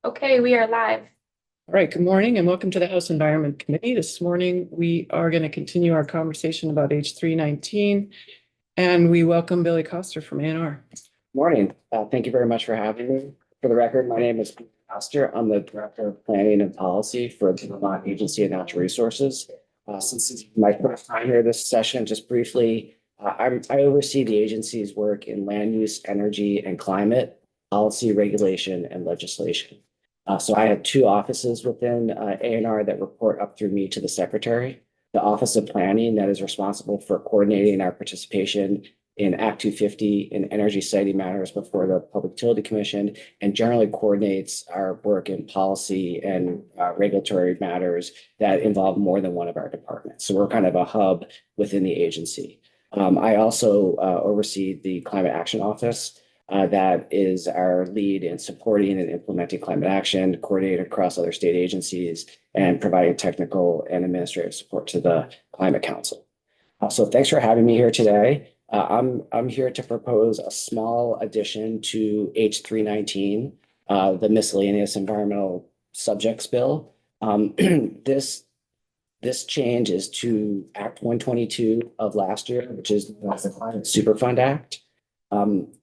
Okay, we are live. All right, good morning and welcome to the House Environment Committee. This morning, we are going to continue our conversation about H319, and we welcome Billy Coster from ANR. Morning. Thank you very much for having me. For the record, my name is Peter Coster. I'm the Director of Planning and Policy for the Vermont Agency of Natural Resources. Since it's my first time here this session, just briefly, I oversee the agency's work in land use, energy, and climate policy, regulation, and legislation. So I have two offices within ANR that report up through me to the Secretary. The Office of Planning that is responsible for coordinating our participation in Act 250 in energy siting matters before the Public Utility Commission, and generally coordinates our work in policy and regulatory matters that involve more than one of our departments. So we're kind of a hub within the agency. I also oversee the Climate Action Office. That is our lead in supporting and implementing climate action, coordinating across other state agencies, and providing technical and administrative support to the Climate Council. So thanks for having me here today. I'm here to propose a small addition to H319, the miscellaneous environmental subjects bill. This change is to Act 122 of last year, which is the Climate Superfund Act.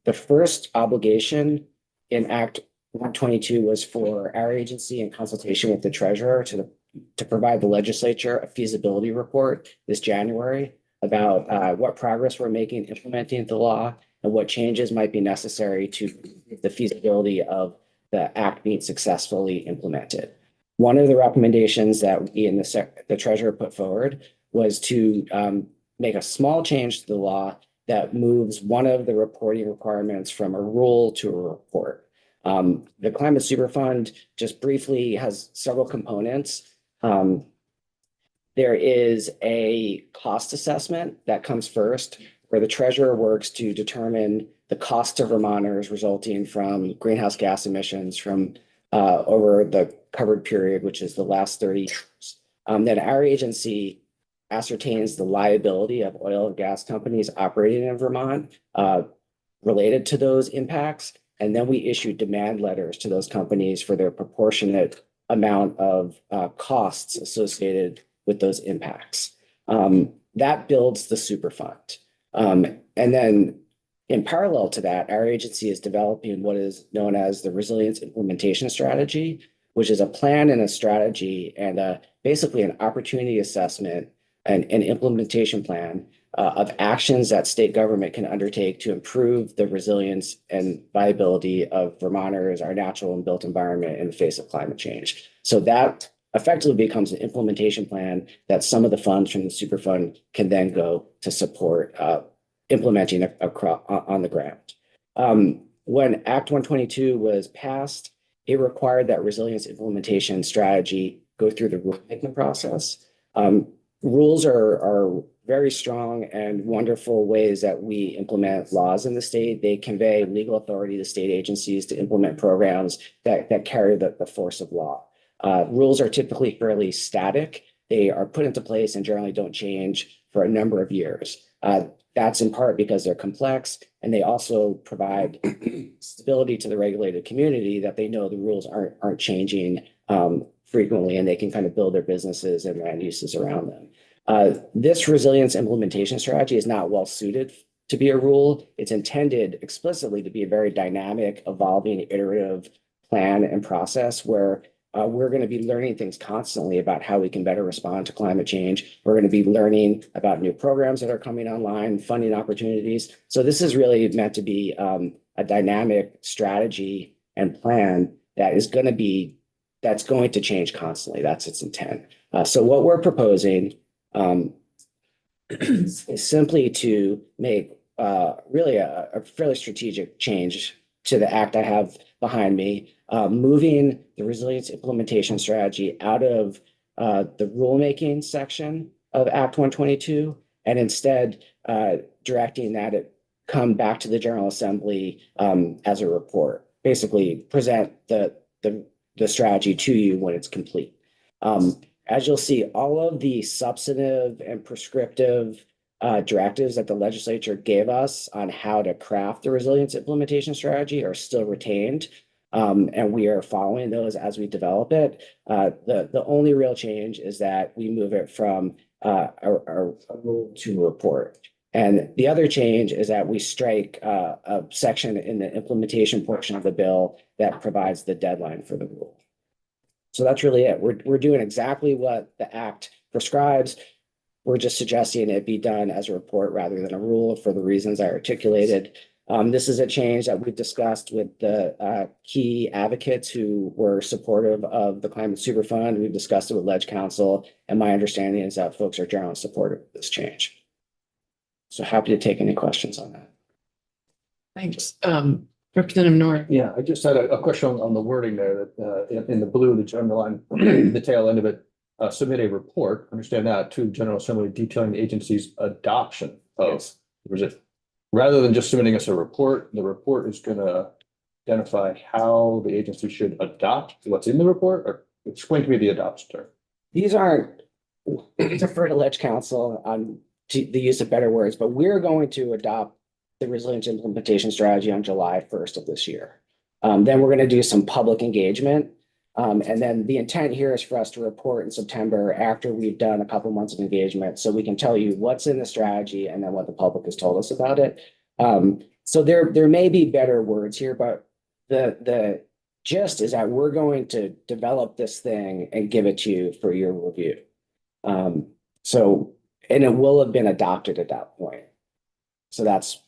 The first obligation in Act 122 was for our agency in consultation with the treasurer to provide the legislature a feasibility report this January about what progress we're making implementing the law and what changes might be necessary to the feasibility of the act being successfully implemented. One of the recommendations that we and the treasurer put forward was to make a small change to the law that moves one of the reporting requirements from a rule to a report. The Climate Superfund, just briefly, has several components. There is a cost assessment that comes first, where the treasurer works to determine the cost to Vermonters resulting from greenhouse gas emissions from over the covered period, which is the last 30 years. Then our agency ascertains the liability of oil and gas companies operating in Vermont related to those impacts. And then we issue demand letters to those companies for their proportionate amount of costs associated with those impacts. That builds the Superfund. And then in parallel to that, our agency is developing what is known as the Resilience Implementation Strategy, which is a plan and a strategy and basically an opportunity assessment and an implementation plan of actions that state government can undertake to improve the resilience and viability of Vermonters, our natural and built environment in the face of climate change. So that effectively becomes an implementation plan that some of the funds from the Superfund can then go to support implementing on the ground. When Act 122 was passed, it required that resilience implementation strategy go through the rulemaking process. Rules are very strong and wonderful ways that we implement laws in the state. They convey legal authority to state agencies to implement programs that carry the force of law. Rules are typically fairly static. They are put into place and generally don't change for a number of years. That's in part because they're complex, and they also provide stability to the regulated community that they know the rules aren't changing frequently, and they can kind of build their businesses and land uses around them. This resilience implementation strategy is not well suited to be a rule. It's intended explicitly to be a very dynamic, evolving, iterative plan and process where we're going to be learning things constantly about how we can better respond to climate change. We're going to be learning about new programs that are coming online, funding opportunities. So this is really meant to be a dynamic strategy and plan that's going to change constantly. That's its intent. So what we're proposing is simply to make really a fairly strategic change to the act I have behind me, moving the resilience implementation strategy out of the rulemaking section of Act 122, and instead directing that it come back to the General Assembly as a report. Basically, present the strategy to you when it's complete. As you'll see, all of the substantive and prescriptive directives that the legislature gave us on how to craft the resilience implementation strategy are still retained. And we are following those as we develop it. The only real change is that we move it from a rule to a report. And the other change is that we strike a section in the implementation portion of the bill that provides the deadline for the rule. So that's really it. We're doing exactly what the act prescribes. We're just suggesting it be done as a report rather than a rule for the reasons I articulated. This is a change that we've discussed with the key advocates who were supportive of the Climate Super Fund. We've discussed it with Ledge Council, and my understanding is that folks are generally supportive of this change. So happy to take any questions on that. Thanks. Representative Nord. Yeah, I just had a question on the wording there that in the blue, the underline, the tail end of it, submit a report, understand that, to General Assembly detailing the agency's adoption of, or is it, rather than just submitting us a report, the report is gonna identify how the agency should adopt what's in the report, or explain to me the adoption term. These aren't, defer to Ledge Council on the use of better words, but we're going to adopt the resilience implementation strategy on July 1st of this year. Then we're going to do some public engagement. And then the intent here is for us to report in September after we've done a couple months of engagement, so we can tell you what's in the strategy and then what the public has told us about it. So there may be better words here, but the gist is that we're going to develop this thing and give it to you for your review. And it will have been adopted at that point. So that's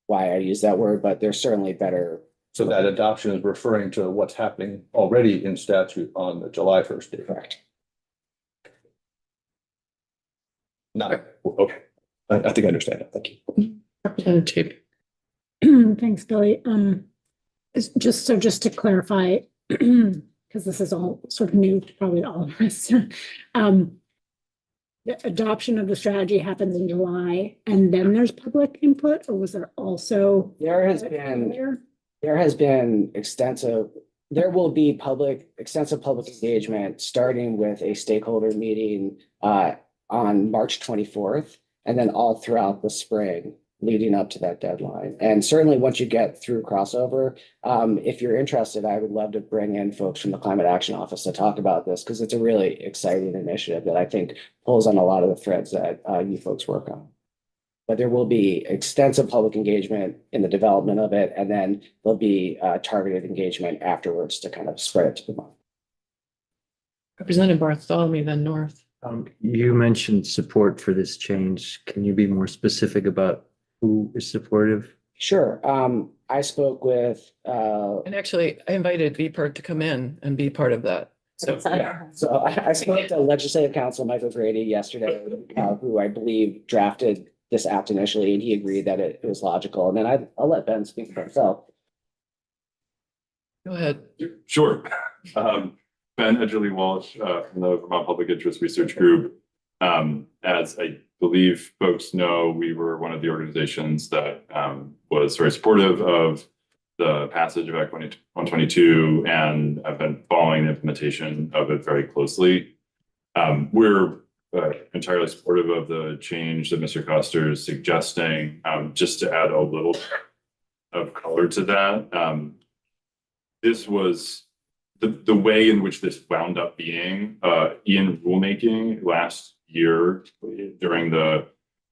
why I use that word, but there's certainly better. So that adoption is referring to what's happening already in statute on the July 1st date. Correct. Not, okay. I think I understand it. Thank you. Representative. Thanks, Billy. Just to clarify, because this is all sort of new to probably all of us. The adoption of the strategy happens in July and then there's public input, or was there also? There has been extensive, there will be extensive public engagement, starting with a stakeholder meeting on March 24th, and then all throughout the spring leading up to that deadline. And certainly once you get through crossover, if you're interested, I would love to bring in folks from the Climate Action Office to talk about this, because it's a really exciting initiative that I think pulls on a lot of the threads that you folks work on. But there will be extensive public engagement in the development of it, and then there'll be targeted engagement afterwards to kind of spread it to the market. Representative Bartholomew, then North. You mentioned support for this change. Can you be more specific about who is supportive? Sure. I spoke with And actually, I invited VPERT to come in and be part of that. So So I spoke to Legislative Counsel Michael Grady yesterday, who I believe drafted this act initially, and he agreed that it was logical. And then I'll let Ben speak for himself. go ahead. Sure. Ben Edgerly Walsh from the Vermont Public Interest Research Group. As I believe folks know, we were one of the organizations that was very supportive of the passage of Act 122, and I've been following the implementation of it very closely. We're entirely supportive of the change that Mr. Koster is suggesting. Just to add a little of color to that, this was the way in which this wound up being in rulemaking last year during the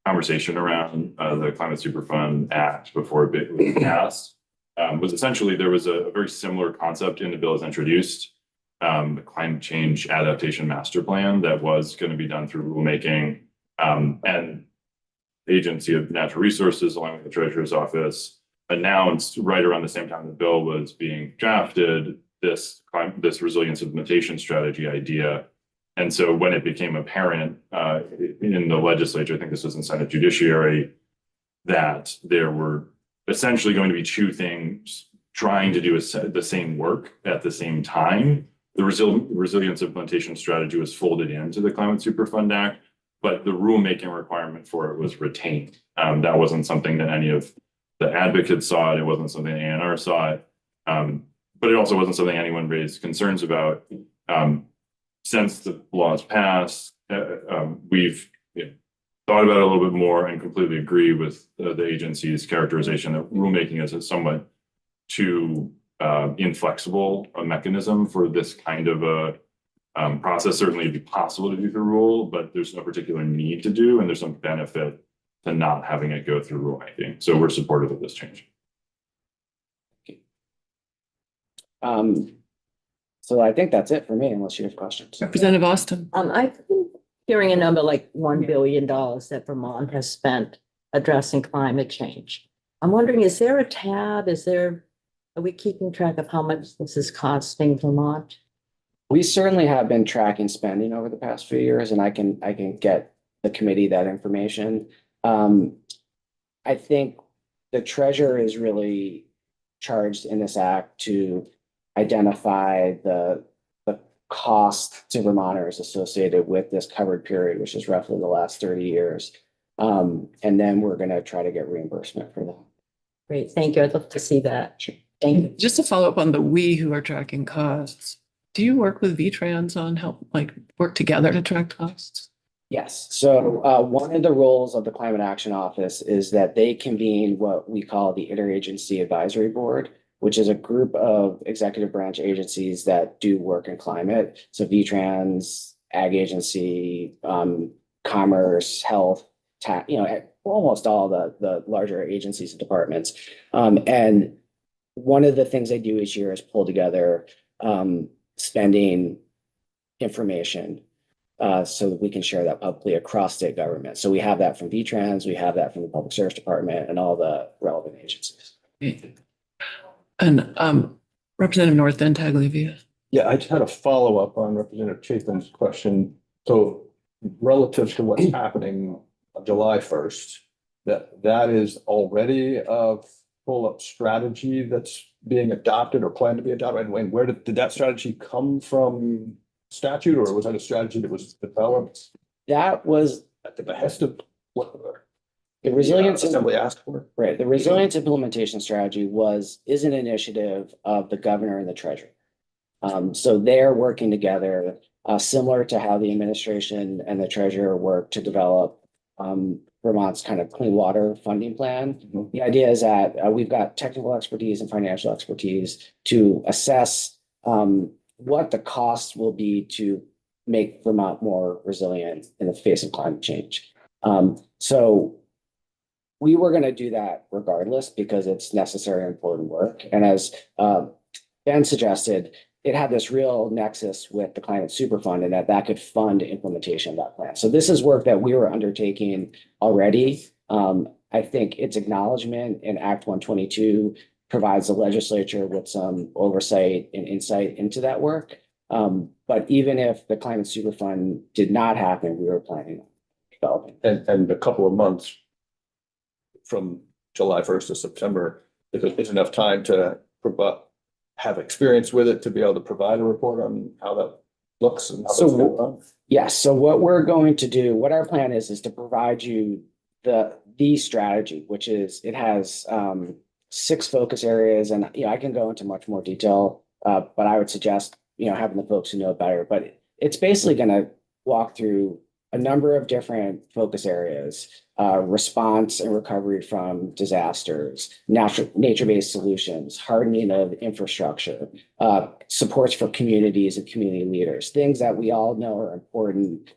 conversation around the Climate Superfund Act before it was passed. Was essentially there was a very similar concept in the bill as introduced, the climate change adaptation master plan that was going to be done through rulemaking, and the Agency of Natural Resources, along with the Treasurer's Office, announced right around the same time the bill was being drafted this resilience implementation strategy idea. And so when it became apparent in the legislature, I think this was in Senate Judiciary, that there were essentially going to be two things trying to do the same work at the same time. The resilience implementation strategy was folded into the Climate Superfund Act, but the rulemaking requirement for it was retained. That wasn't something that any of the advocates saw it. It wasn't something the ANR saw it, but it also wasn't something anyone raised concerns about. Since the laws passed, we've thought about it a little bit more and completely agree with the agency's characterization that rulemaking is a somewhat too inflexible a mechanism for this kind of a process. Certainly it'd be possible to do through rule, but there's no particular need to do, and there's some benefit to not having it go through rulemaking. So we're supportive of this change. So I think that's it for me, unless you have questions. Representative Austin. I've been hearing a number like $1 billion that Vermont has spent addressing climate change. I'm wondering, is there a tab? Are we keeping track of how much this is costing Vermont? We certainly have been tracking spending over the past few years, and I can get the committee that information. I think the treasurer is really charged in this act to identify the cost to Vermonters associated with this covered period, which is roughly the last 30 years. And then we're going to try to get reimbursement for that. Great, thank you. I'd love to see that. Sure. Thank you. Just to follow up on the we who are tracking costs, do you work with V-Trans on help, like work together to track costs? Yes. So one of the roles of the Climate Action Office is that they convene what we call the Interagency Advisory Board, which is a group of executive branch agencies that do work in climate. So V-Trans, Ag Agency, Commerce, Health, almost all the larger agencies and departments. And one of the things they do each year is pull together spending information so that we can share that publicly across state government. So we have that from V-Trans, we have that from the Public Service Department and all the relevant agencies. And Representative North End Tagliavia. Yeah, I just had a follow-up on Representative Chapin's question. So relative to what's happening on July 1st, that is already a full-up strategy that's being adopted or planned to be adopted. And where did that strategy come from statute, or was that a strategy that was developed That was at the behest of what the resilience. assembly asked for? Right, the resilience implementation strategy is an initiative of the governor and the treasurer. So they're working together, similar to how the administration and the treasurer work to develop Vermont's kind of clean water funding plan. Mhm. The idea is that we've got technical expertise and financial expertise to assess what the cost will be to make Vermont more resilient in the face of climate change. So we were going to do that regardless because it's necessary and important work. And as Ben suggested, it had this real nexus with the Climate Superfund and that could fund implementation of that plan. So this is work that we were undertaking already. I think its acknowledgement in Act 122 provides the legislature with some oversight and insight into that work. But even if the Climate Superfund did not happen, we were planning on developing. And a couple of months from July 1st to September, is enough time to have experience with it to be able to provide a report on how that looks and how So that's going on? Yes, so what we're going to do, what our plan is to provide you the strategy, which is, it has 6 focus areas, and I can go into much more detail, but I would suggest having the folks who know better. But it's basically going to walk through a number of different focus areas: response and recovery from disasters, nature-based solutions, hardening of infrastructure, supports for communities and community leaders, things that we all know are important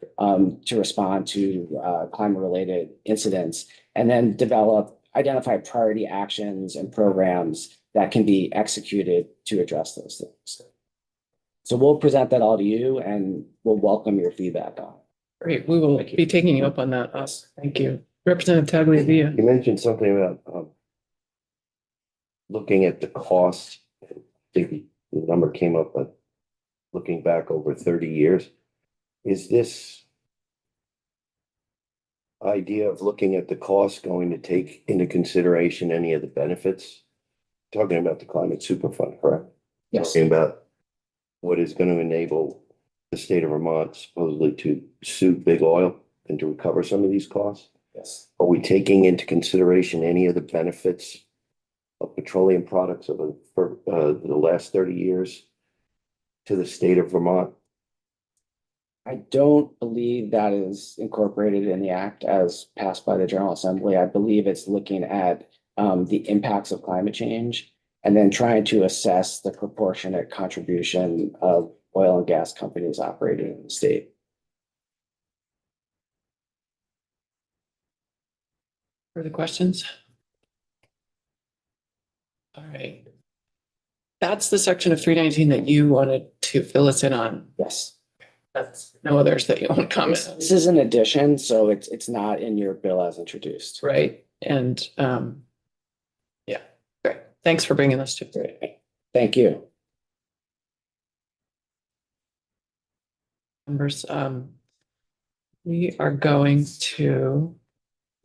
to respond to climate-related incidents, and then identify priority actions and programs that can be executed to address those things. So we'll present that all to you, and we'll welcome your feedback on it. Great, we will be taking you up on that. Thank you. Representative Tagliavia. You mentioned something about looking at the cost. I think the number came up, but looking back over 30 years, is this idea of looking at the cost going to take into consideration any of the benefits? Talking about the Climate Superfund, correct? Yes. Talking about what is going to enable the state of Vermont supposedly to sue big oil and to recover some of these costs? Yes. Are we taking into consideration any of the benefits of petroleum products for the last 30 years to the state of Vermont? I don't believe that is incorporated in the act as passed by the General Assembly. I believe it's looking at the impacts of climate change and then trying to assess the proportionate contribution of oil and gas companies operating in the state. Further questions? All right. That's the section of 319 that you wanted to fill us in on. Yes. That's no others that you want to comment on, This is an addition, so it's not in your bill as introduced. right? And yeah, great. Thanks for bringing us to it. Thank you. Members, we are going to,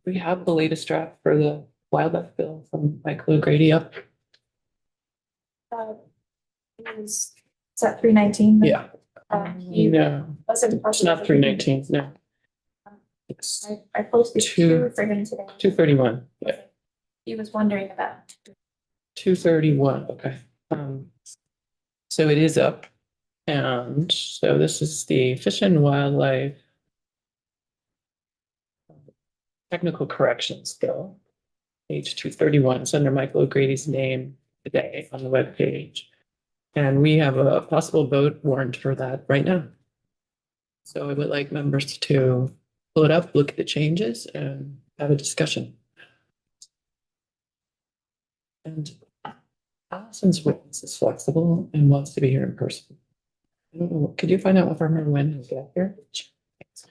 we have the latest draft for the wildlife bill from Michael O'Grady up. Is that 319? Yeah. No, it's not 319, no. It's I posted Two- two for him today. 231, yeah, He was wondering about. 231, okay. So it is up. And so this is the Fish and Wildlife Technical Corrections Bill, page 231. It's under Michael O'Grady's name today on the webpage. And we have a possible vote warrant for that right now. So I would like members to pull it up, look at the changes, and have a discussion. And Allison's witness is flexible and wants to be here in person. I don't know, could you find out if I remember when he'll get here? Thanks.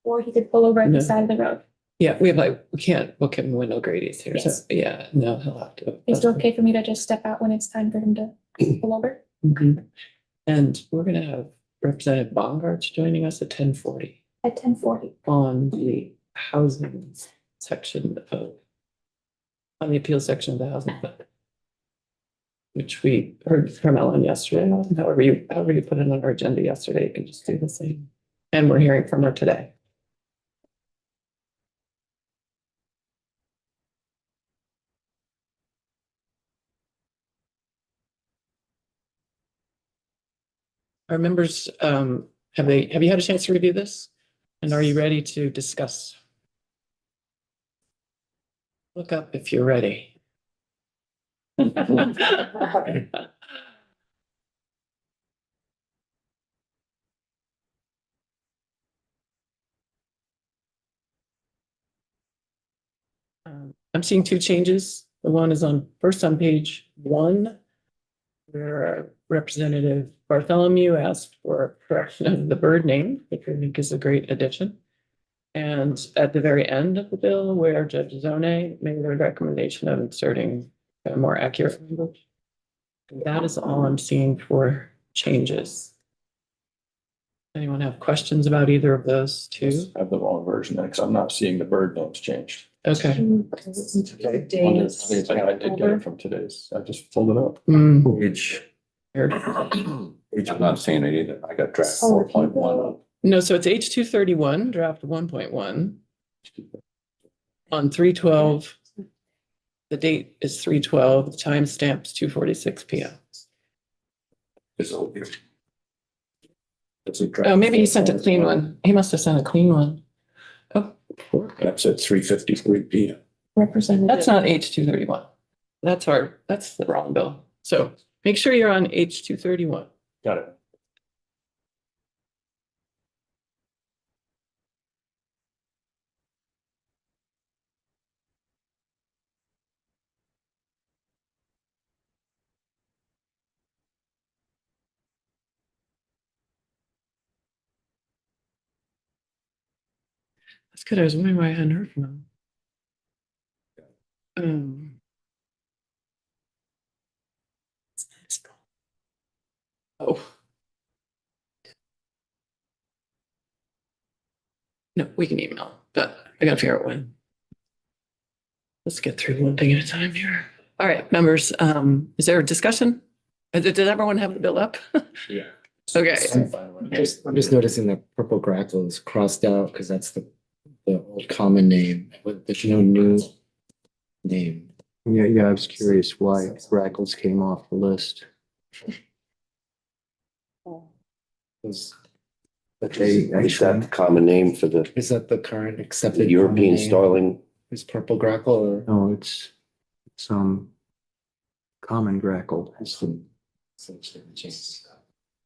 Or he could pull over at No. the side of the road. Yeah, we have like, we can't book him when O'Grady's here, so, Yes. yeah, no, he'll have to. Is it okay for me to just step out when it's time for him to pull over? Mhm. And we're gonna have Representative Bongartz joining us at 10:40 At 10:40. on the housing section of, on the appeal section of the housing bill, which we heard from Ellen yesterday. However you put it on our agenda yesterday, you can just do the same. And we're hearing from her today. Our members, have you had a chance to review this? And are you ready to discuss? Look up if you're ready. I'm seeing two changes. The one is first on page 1, where Representative Bartholomew asked for a correction of the bird name, which I think is a great addition. And at the very end of the bill, where Judge Zone made a recommendation of inserting a more accurate language. That is all I'm seeing for changes. Anyone have questions about either of those two? I have the wrong version because I'm not seeing the bird names changed. Okay. I think I did get it from today's. I just pulled it up. Hmm, Page, here. I'm not seeing it either. I got draft Oh, 4.1. No, so it's H 231, draft 1.1. On 3/12. The date is 3/12, the timestamp's 2:46 PM. It's over here. It's a Oh, draft. maybe he sent a clean one. He must have sent a clean one. Oh, That's at 3:53 PM. Representative. that's not H 231. That's the wrong bill. So make sure you're on H 231. Got it. That's good. I was wondering why I hadn't heard from him. Um. Oh. No, we can email, but I gotta figure out when. Let's get through one thing at a time here. All right, members, is there a discussion? Did everyone have the bill up? Yeah. Okay. I'm just noticing that purple grackle is crossed out because that's the old common name, but there's no new name. Yeah, I was curious why Grackles came off the list. Is But they Is that actually, the common name for the is that the current accepted European common name? starling? Is purple grackle or? no, it's some common Grackle.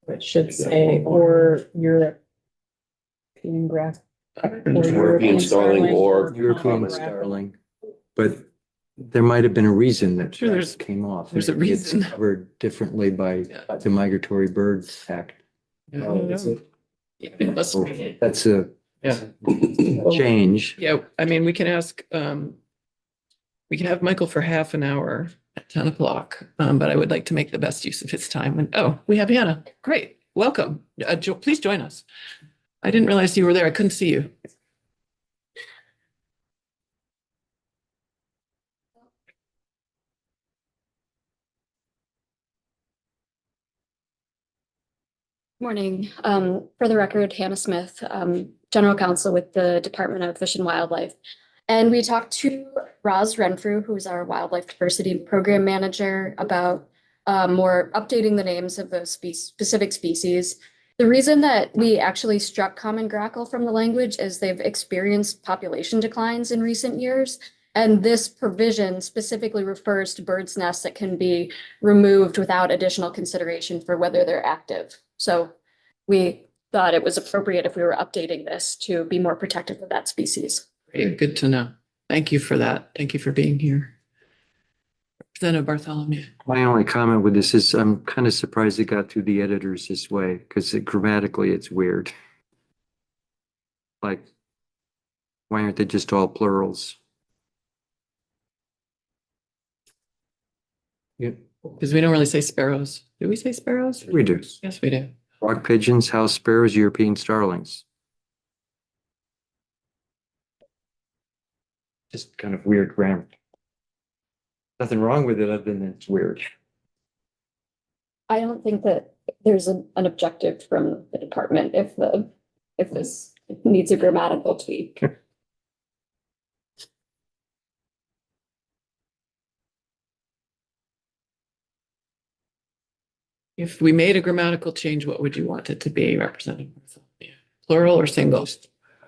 It should say, or European grass. European starling or European common. starling, but there might have been a reason that Sure, there's- came off. there's a Maybe it's reason. Covered differently by Yeah. the Migratory Birds Act. Oh, is it? It must be. That's a Yeah. change. Yeah, I mean, we can ask, we can have Michael for half an hour at 10 o'clock, but I would like to make the best use of his time. And, oh, we have Hannah. Great. Welcome. Please join us. I didn't realize you were there. I couldn't see you. Morning. For the record, Hannah Smith, General Counsel with the Department of Fish and Wildlife. And we talked to Roz Renfrew, who's our Wildlife Diversity Program Manager, about more updating the names of those specific species. The reason that we actually struck common grackle from the language is they've experienced population declines in recent years. And this provision specifically refers to birds' nests that can be removed without additional consideration for whether they're active. So we thought it was appropriate if we were updating this to be more protective of that species. Great, good to know. Thank you for that. Thank you for being here. Representative Bartholomew. My only comment with this is I'm kind of surprised it got through the editors this way because grammatically it's weird. Like, why aren't they just all plurals? Yeah, Because we don't really say sparrows. Do we say sparrows? we do. Yes, we do. Rock pigeons, house sparrows, European starlings. Just kind of weird grammar. Nothing wrong with it other than it's weird. I don't think that there's an objective from the department if this needs a grammatical tweak. If we made a grammatical change, what would you want it to be, Representative Bartholomew? Plural or single?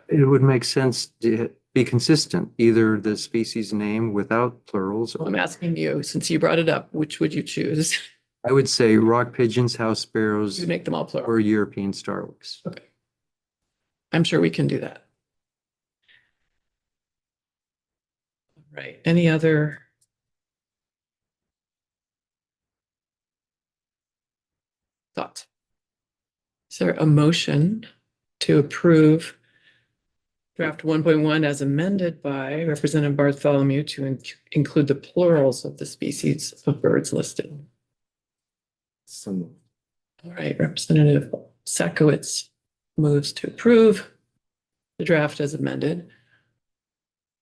It would make sense to be consistent, either the species name without plurals. I'm asking you, since you brought it up, which would you choose? I would say rock pigeons, house sparrows, You make them all plural. or European starlings. Okay. I'm sure we can do that. Right. Any other? Thoughts? Is there a motion to approve draft 1.1 as amended by Representative Bartholomew to include the plurals of the species of birds listed? Some, All right, Representative Sakowitz moves to approve the draft as amended.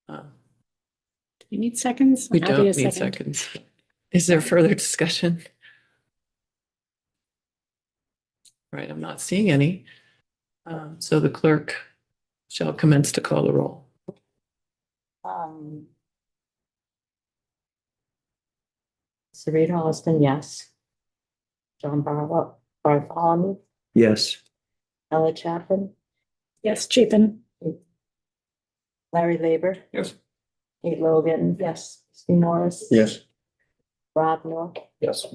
Do you need seconds? We I'm happy don't to need second. seconds. Is there further discussion? All right, I'm not seeing any. So the clerk shall commence to call the roll. Sarita Austin, yes. John Bartholomew, Yes. Ella Chapin, Yes, Chapin. Larry Laber, Yes. Kate Logan. Yes. Steve Morris. Yes. Rob North, Yes.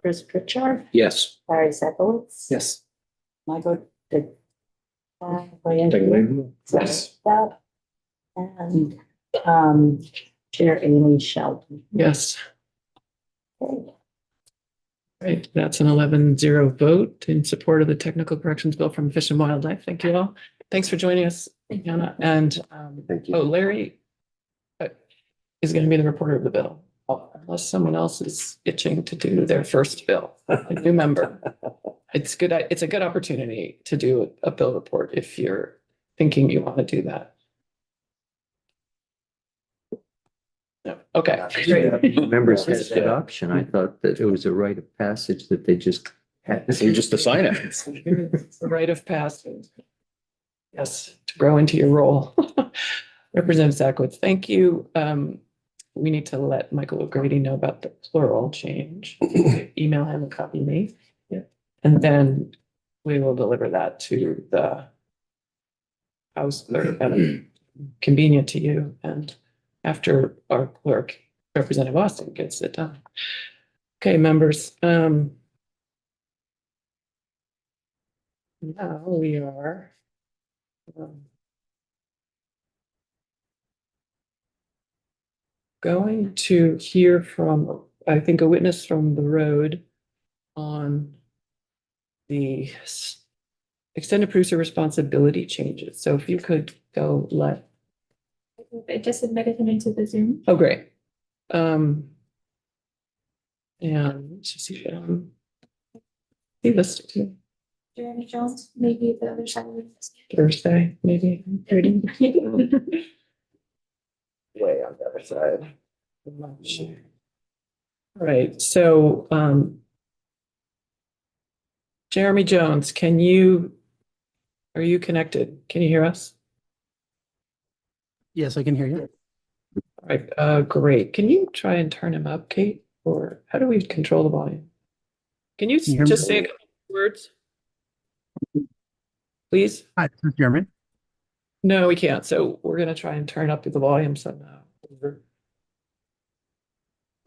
Chris Pritchard, Yes. Barry Zekowitz. Yes. Michael Dick. Yes. That. And, Chair Amy Shelton. Yes. Okay. Right, that's an 11-0 vote in support of the technical corrections bill from Fish and Wildlife. Thank you all. Thanks for joining us, Hannah. And, Thank you. oh, Larry is going to be the reporter of the bill, unless someone else is itching to do their first bill, a new member. It's good. It's a good opportunity to do a bill report if you're thinking you want to do that. No. Okay, great. Members had that option. I thought that it was a rite of passage that they just had. You just assign it. It's the rite of passage. Yes, to grow into your role. Representative Zakowitz, thank you. We need to let Michael O'Grady know about the plural change. Email him and copy me. Yeah. And then we will deliver that to the House clerk, convenient to you. And after our clerk, Representative Austin gets it done. Okay, members. Now we are going to hear from, I think, a witness from the road on the extended producer responsibility changes. So if you could go let. I just admitted him into the Zoom. Oh, great. And let's see, he listed too. Jeremy Jones, maybe the other side of this. Thursday, maybe 30. Way on the other side. All right, so Jeremy Jones, are you connected? Can you hear us? Yes, I can hear you. All right, great. Can you try and turn him up, Kate? Or how do we control the volume? Can you Can you hear me? just say a couple words? Please? Hi, this is Jeremy. No, we can't. So we're going to try and turn up the volume somehow.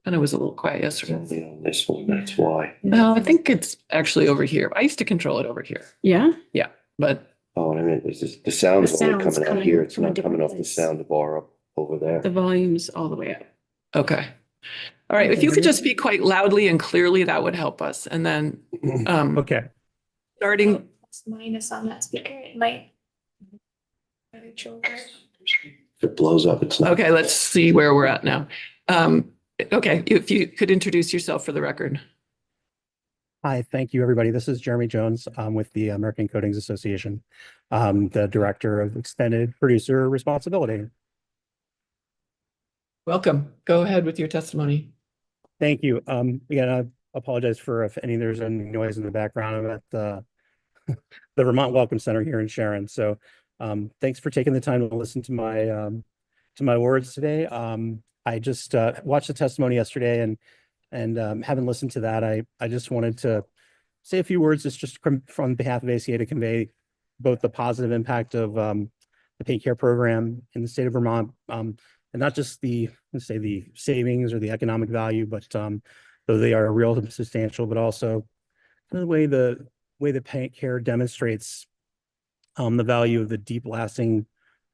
And it was a little quiet yesterday. Only on this one, that's why. No, I think it's actually over here. I used to control it over here, Yeah? but Oh, what I meant is this, the sound's The only sound's coming out coming here. It's from a not coming different off the place. sound bar up over there. The volume's all the way up. okay. All right. If you could just speak quite loudly and clearly, that would help us. And then Okay. starting, It's minus on that speaker. It might. If it blows up, it's not. okay, let's see where we're at now. Okay, if you could introduce yourself for the record. Hi, thank you, everybody. This is Jeremy Jones. I'm with the American Coatings Association, the Director of Extended Producer Responsibility. Welcome. Go ahead with your testimony. Thank you. Again, I apologize for if there's any noise in the background. I'm at the Vermont Welcome Center here in Sharon. So thanks for taking the time to listen to my words today. I just watched the testimony yesterday and having listened to that, I just wanted to say a few words just from behalf of ACA to convey both the positive impact of the paint care program in the state of Vermont, and not just the savings or the economic value, but though they are real and substantial, but also the way the paint care demonstrates the value of the deep lasting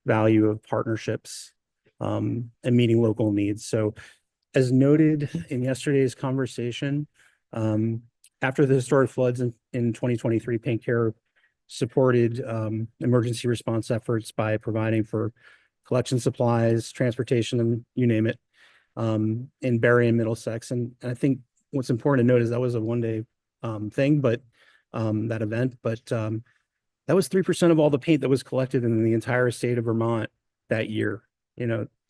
value of partnerships and meeting local needs. So as noted in yesterday's conversation, after the historic floods in 2023, paint care supported emergency response efforts by providing for collection supplies, transportation, and you name it, in Barre and Middlesex. And I think what's important to note is that was a one-day thing, but that event, but that was 3% of all the paint that was collected in the entire state of Vermont that year,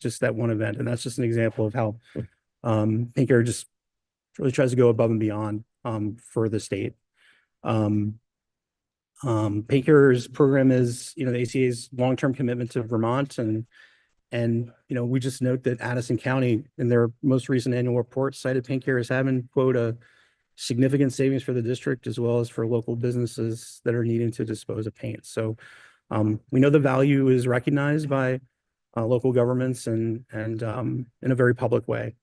just that one event. And that's just an example of how paint care just really tries to go above and beyond for the state. Paint care's program is, the ACA's long-term commitment to Vermont, and we just note that Addison County in their most recent annual report cited paint care as having, quote, a significant savings for the district as well as for local businesses that are needing to dispose of paint. So we know the value is recognized by local governments and in a very public way.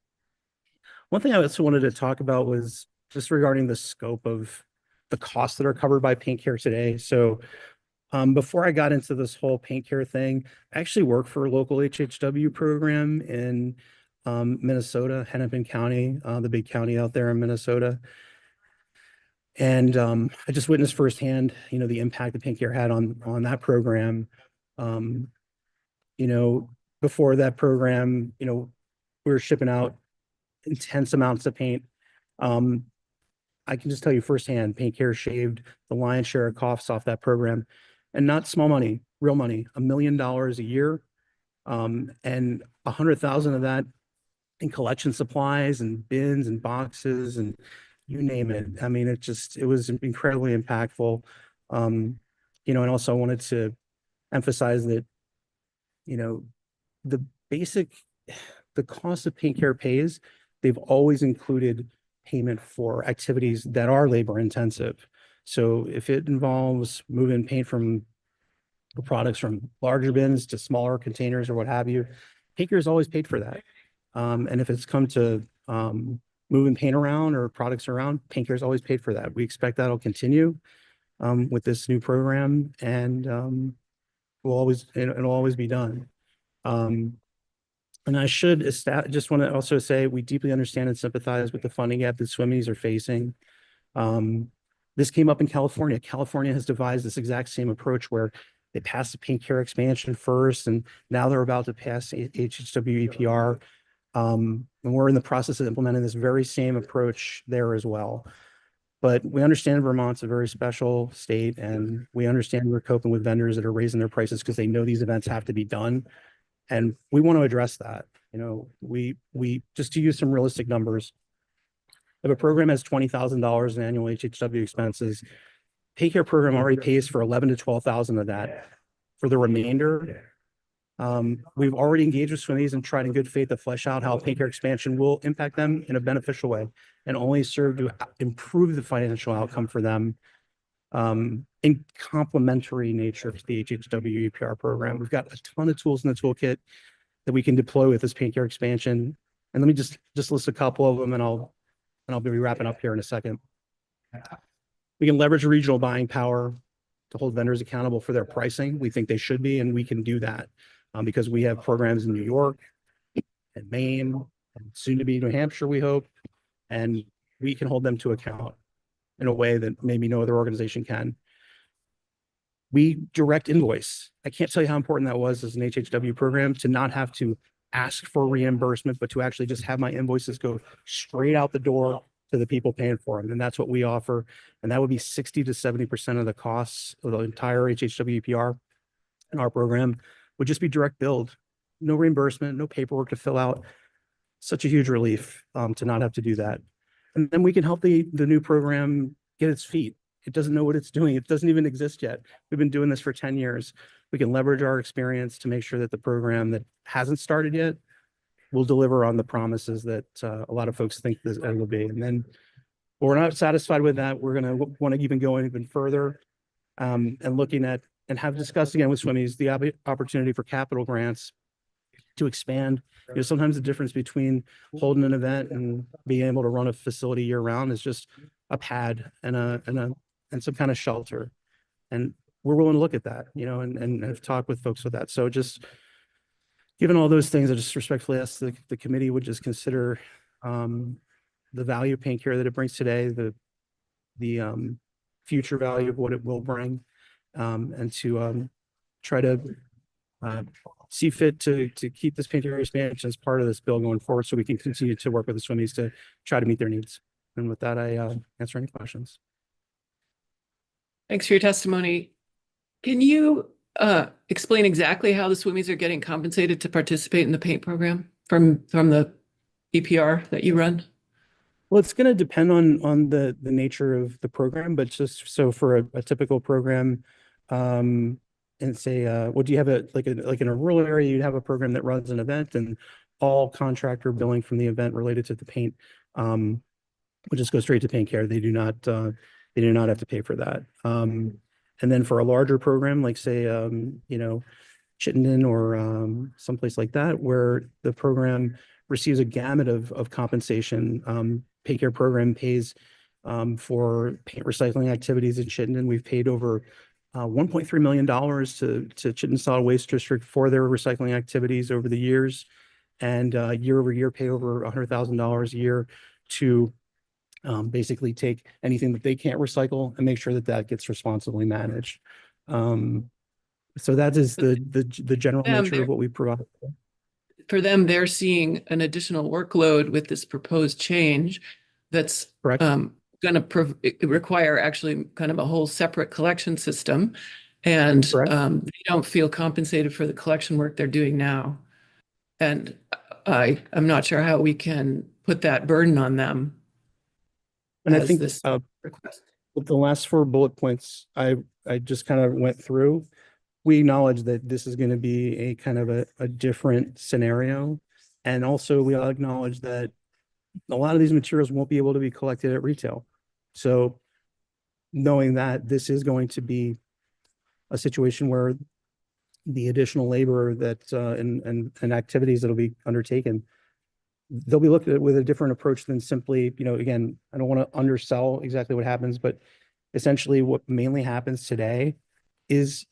One thing I also wanted to talk about was just regarding the scope of the costs that are covered by Paint Care today. So before I got into this whole Paint Care thing, I actually work for a local HHW program in Minnesota, Hennepin County, the big county out there in Minnesota. And I just witnessed firsthand, the impact that Paint Care had on that program. Before that program, we were shipping out intense amounts of paint. I can just tell you firsthand, Paint Care shaved the lion's share of costs off that program, and not small money, real money, $1 million a year, and 100,000 of that in collection supplies and bins and boxes and you name it. I mean, it was incredibly impactful. And also I wanted to emphasize that, the cost of Paint Care pays, they've always included payment for activities that are labor intensive. So if it involves moving paint from products from larger bins to smaller containers or what have you, Paint Care has always paid for that. And if it's come to moving paint around or products around, Paint Care has always paid for that. We expect that'll continue with this new program, and it'll always be done. And I just want to also say we deeply understand and sympathize with the funding gap that SWMEs are facing. This came up in California. California has devised this exact same approach where they passed the Paint Care expansion first, and now they're about to pass HHW EPR. And we're in the process of implementing this very same approach there as well. But we understand Vermont's a very special state, and we understand we're coping with vendors that are raising their prices because they know these events have to be done. And we want to address that. We just to use some realistic numbers, if a program has $20,000 in annual HHW expenses, Paint Care program already pays for 11 to 12,000 of that. For the remainder, we've already engaged with SWMEs and tried in good faith to flesh out how Paint Care expansion will impact them in a beneficial way and only serve to improve the financial outcome for them in complementary nature to the HHW EPR program. We've got a ton of tools in the toolkit that we can deploy with this Paint Care expansion. And let me just list a couple of them, and I'll be wrapping up here in a second. We can leverage regional buying power to hold vendors accountable for their pricing. We think they should be, and we can do that because we have programs in New York and Maine, and soon to be New Hampshire, we hope, and we can hold them to account in a way that maybe no other organization can. We direct invoice. I can't tell you how important that was as an HHW program to not have to ask for reimbursement, but to actually just have my invoices go straight out the door to the people paying for them. And that's what we offer. And that would be 60 to 70% of the costs of the entire HHW EPR in our program would just be direct billed. No reimbursement, no paperwork to fill out. Such a huge relief to not have to do that. And then we can help the new program get its feet. It doesn't know what it's doing. It doesn't even exist yet. We've been doing this for 10 years. We can leverage our experience to make sure that the program that hasn't started yet will deliver on the promises that a lot of folks think this will be. And then we're not satisfied with that. We're going to want to even go even further and looking at and have discussed again with SWMEs the opportunity for capital grants to expand. Sometimes the difference between holding an event and being able to run a facility year round is just a pad and some kind of shelter. And we're willing to look at that, and have talked with folks with that. So just given all those things, I just respectfully ask the committee would just consider the value of Paint Care that it brings today, the future value of what it will bring, and to try to see fit to keep this Paint Care expansion as part of this bill going forward so we can continue to work with the SWMEs to try to meet their needs. And with that, I answer any questions. Thanks for your testimony. Can you explain exactly how the SWMEs are getting compensated to participate in the paint program from the EPR that you run? Well, it's going to depend on the nature of the program, but just so for a typical program, and say, do you have like in a rural area, you'd have a program that runs an event and all contractor billing from the event related to the paint would just go straight to Paint Care. They do not have to pay for that. And then for a larger program, like say, Chittenden or someplace like that, where the program receives a gamut of compensation. Paycare program pays for paint recycling activities in Chittenden. We've paid over $1.3 million to Chittenden Solid Waste District for their recycling activities over the years, and year over year pay over $100,000 a year to basically take anything that they can't recycle and make sure that that gets responsibly managed. So that is the general nature of what we provide. For them, they're seeing an additional workload with this proposed change that's Correct. going to require actually kind of a whole separate collection system. And they don't feel compensated for the collection work they're doing now. And I'm not sure how we can put that burden on them. And I as think this request. with the last 4 bullet points, I just kind of went through. We acknowledge that this is going to be a kind of a different scenario. And also we all acknowledge that a lot of these materials won't be able to be collected at retail. So knowing that this is going to be a situation where the additional labor that and activities that'll be undertaken, they'll be looked at with a different approach than simply, again, I don't want to undersell exactly what happens, but essentially what mainly happens today is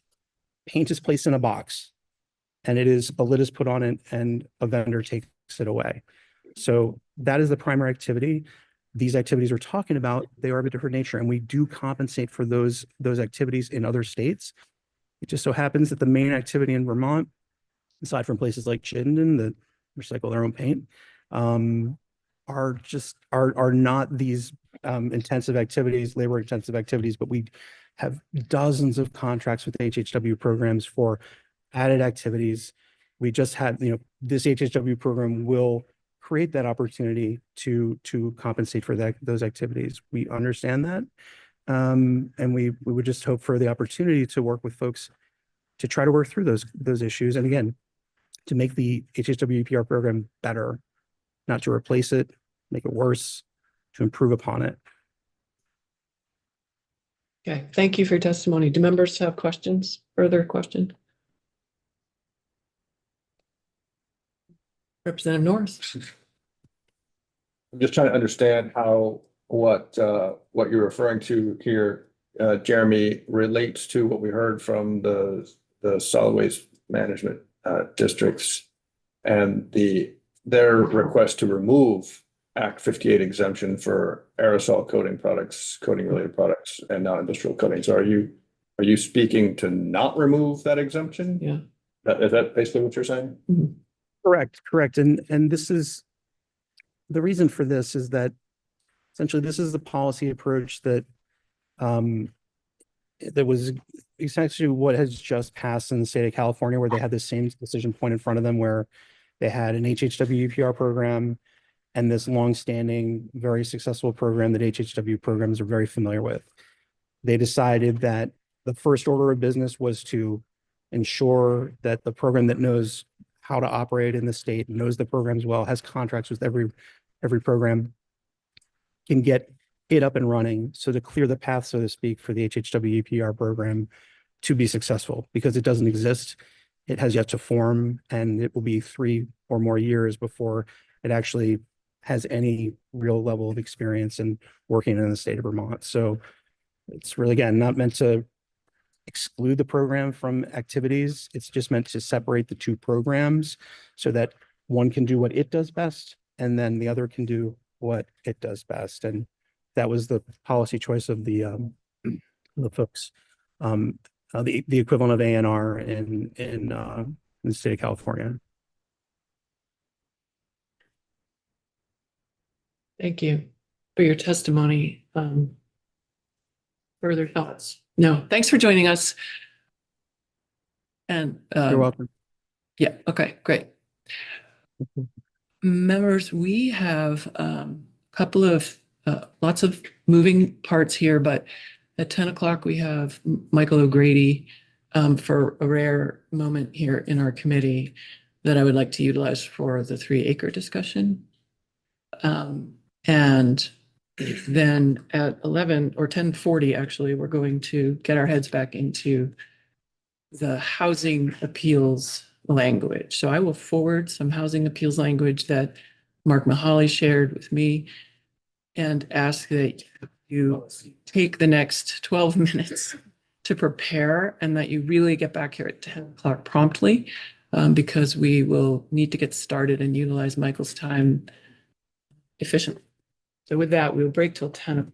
paint is placed in a box and a lid is put on it and a vendor takes it away. So that is the primary activity. These activities we're talking about, they are of a different nature, and we do compensate for those activities in other states. It just so happens that the main activity in Vermont, aside from places like Chittenden that recycle their own paint, are not these intensive activities, labor intensive activities, but we have dozens of contracts with HHW programs for added activities. We just had, this HHW program will create that opportunity to compensate for those activities. We understand that. And we would just hope for the opportunity to work with folks to try to work through those issues. And again, to make the HHW EPR program better, not to replace it, make it worse, to improve upon it. Okay, thank you for your testimony. Do members have questions, further question? Representative Norris. I'm just trying to understand what you're referring to here, Jeremy, relates to what we heard from the solid waste management districts and their request to remove Act 58 exemption for aerosol coating products, coating related products, and non-industrial coatings. Are you speaking to not remove that exemption? Yeah. Is that basically what you're saying? Mm-hmm. Correct. And this is the reason for this is that essentially this is the policy approach that was essentially what has just passed in the state of California, where they had the same decision point in front of them, where they had an HHW EPR program and this longstanding, very successful program that HHW programs are very familiar with. They decided that the first order of business was to ensure that the program that knows how to operate in the state, knows the programs well, has contracts with every program, can get it up and running. So to clear the path, so to speak, for the HHW EPR program to be successful, because it doesn't exist. It has yet to form, and it will be 3 or more years before it actually has any real level of experience in working in the state of Vermont. So it's really, again, not meant to exclude the program from activities. It's just meant to separate the two programs so that one can do what it does best, and then the other can do what it does best. And that was the policy choice of the folks, the equivalent of ANR in the state of California. Thank you for your testimony. Further thoughts? No, thanks for joining us. And You're welcome. Yeah, okay, great. Members, we have a couple of lots of moving parts here, but at 10 o'clock we have Michael O'Grady for a rare moment here in our committee that I would like to utilize for the 3-acre discussion. And then at 11 or 10:40, actually, we're going to get our heads back into the housing appeals language. So I will forward some housing appeals language that Mark Mahaly shared with me and ask that you take the next 12 minutes to prepare and that you really get back here at 10 o'clock promptly, because we will need to get started and utilize Michael's time efficiently. So with that, we'll break till 10 o'clock.